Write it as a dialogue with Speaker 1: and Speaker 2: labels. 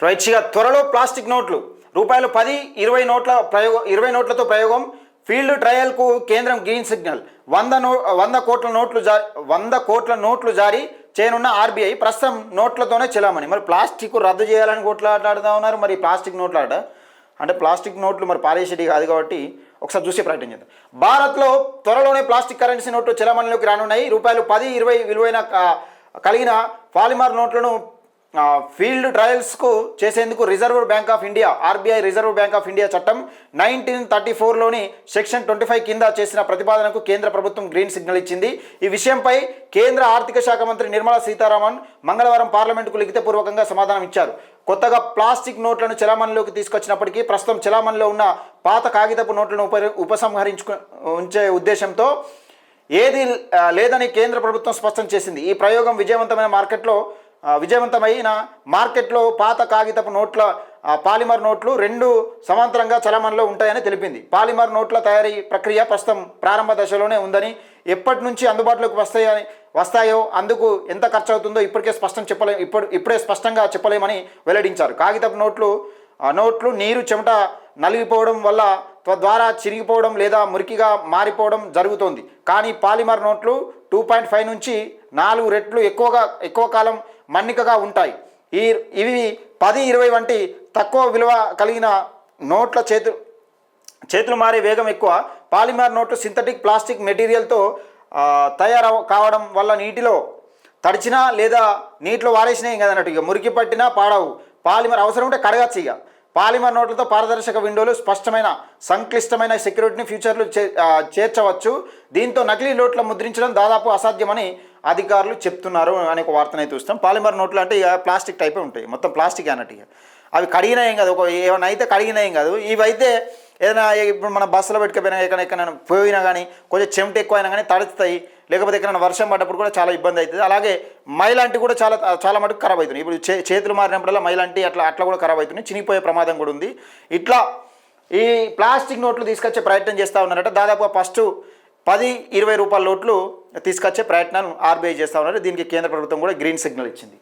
Speaker 1: రైట్గా త్వరలో ప్లాస్టిక్ నోట్లు రూపాయలు 10, 20 నోట్ల ప్రయోగం 20 నోట్లతో ప్రయోగం ఫీల్డ్ ట్రయల్కు కేంద్రం గ్రీన్ సిగ్నల్ 100 కోట్ల నోట్లు జారీ చేయనున్న ఆర్బీఐ ప్రస్తుతం నోట్లతోనే చెలామణి. మరి ప్లాస్టిక్ రద్దు చేయాలని కొట్లాడుతూ ఉన్నారు. మరి ప్లాస్టిక్ నోట్లు అంటే ప్లాస్టిక్ నోట్లు మరి పారేసేటి కాదు కాబట్టి ఒకసారి చూసే ప్రయత్నం చేద్దాం. భారత్లో త్వరలోనే ప్లాస్టిక్ కరెన్సీ నోట్లు చెలామణిలోకి రానున్నాయి. రూపాయలు 10, 20 విలువైన కలిగిన పాలిమర్ నోట్లను ఫీల్డ్ ట్రయల్స్కు చేసేందుకు reserve bank of India RBI reserve bank of India చట్టం 1934లోని సెక్షన్ 25 కింద చేసిన ప్రతిపాదనకు కేంద్ర ప్రభుత్వం గ్రీన్ సిగ్నల్ ఇచ్చింది. ఈ విషయంపై కేంద్ర ఆర్థిక శాఖ మంత్రి నిర్మలా సీతారామన్ మంగళవారం పార్లమెంటుకు లిఖితపూర్వకంగా సమాధానం ఇచ్చారు. కొత్తగా ప్లాస్టిక్ నోట్లను చెలామణిలోకి తీసుకొచ్చినప్పటికీ ప్రస్తుతం చెలామణిలో ఉన్న పాత కాగితపు నోట్లను ఉంచే ఉద్దేశంతో ఏది లేదని కేంద్ర ప్రభుత్వం స్పష్టం చేసింది. ఈ ప్రయోగం విజయవంతమైన మార్కెట్లో పాత కాగితపు నోట్ల పాలిమర్ నోట్లు 2 సమాంతరంగా చలామణిలో ఉంటాయని తెలిపింది. పాలిమర్ నోట్ల తయారీ ప్రక్రియ ప్రస్తుతం ప్రారంభ దశలోనే ఉందని, ఎప్పటి నుంచి అందుబాటులోకి వస్తాయో అందుకు ఎంత ఖర్చు అవుతుందో ఇప్పుడే స్పష్టంగా చెప్పలేమని వెల్లడించారు. కాగితపు నోట్లు నీరు చెమట నలిగిపోవడం వల్ల తద్వారా చిరిగిపోవడం లేదా మురికిగా మారిపోవడం జరుగుతోంది. కానీ పాలిమర్ నోట్లు 2.5 నుంచి 4 రెట్లు ఎక్కువ కాలం మన్నికగా ఉంటాయి. ఇవి 10, 20 వంటి తక్కువ విలువ కలిగిన నోట్ల చేతులు మారే వేగం ఎక్కువ. పాలిమర్ నోట్లు సింథటిక్ ప్లాస్టిక్ మెటీరియల్తో తయారు కావడం వల్ల నీటిలో తడిచినా లేదా నీటిలో వారేసినాయి కదన్నట్టు ఇక మురికి పట్టినా పాడవు. పాలిమర్ అవసరం ఉంటే కడగచ్చు. ఇక పాలిమర్ నోట్లతో పారదర్శక విండోలు, స్పష్టమైన సంక్లిష్టమైన సెక్యూరిటీని ఫీచర్లు చేర్చవచ్చు. దీంతో నకిలీ నోట్ల ముద్రించడం దాదాపు అసాధ్యమని అధికారులు చెప్తున్నారు అనే ఒక వార్తనైతే చూస్తాం. పాలిమర్ నోట్లు అంటే ఇక ప్లాస్టిక్ టైపే ఉంటాయి, మొత్తం ప్లాస్టిక్ అన్నట్టు. ఇక అవి కడిగినా ఏం కాదు, ఏమైనా అయితే కడిగినా ఏం కాదు. ఇవైతే ఏదైనా ఇప్పుడు మన బస్సులో పెట్టుకుపోయినా ఎక్కడైనా పోయినా కానీ కొంచెం చెమట ఎక్కువ అయినా కానీ తడుస్తాయి, లేకపోతే ఎక్కడైనా వర్షం పడ్డప్పుడు కూడా చాలా ఇబ్బంది అవుతుంది. అలాగే మైలాంటి కూడా చాలా మటుకు ఖరాబ్ అవుతున్నాయి. ఇప్పుడు చేతులు మారినప్పుడల్లా మైలాంటి అట్లా కూడా ఖరాబ్ అవుతున్నాయి, చినిగిపోయే ప్రమాదం కూడా ఉంది. ఇట్లా ఈ ప్లాస్టిక్ నోట్లు తీసుకొచ్చే ప్రయత్నం చేస్తూ ఉన్నారట. దాదాపుగా ఫస్ట్ 10, 20 రూపాయల నోట్లు తీసుకొచ్చే ప్రయత్నాలు ఆర్బీఐ చేస్తూ ఉన్నారు. దీనికి కేంద్ర ప్రభుత్వం కూడా గ్రీన్ సిగ్నల్ ఇచ్చింది.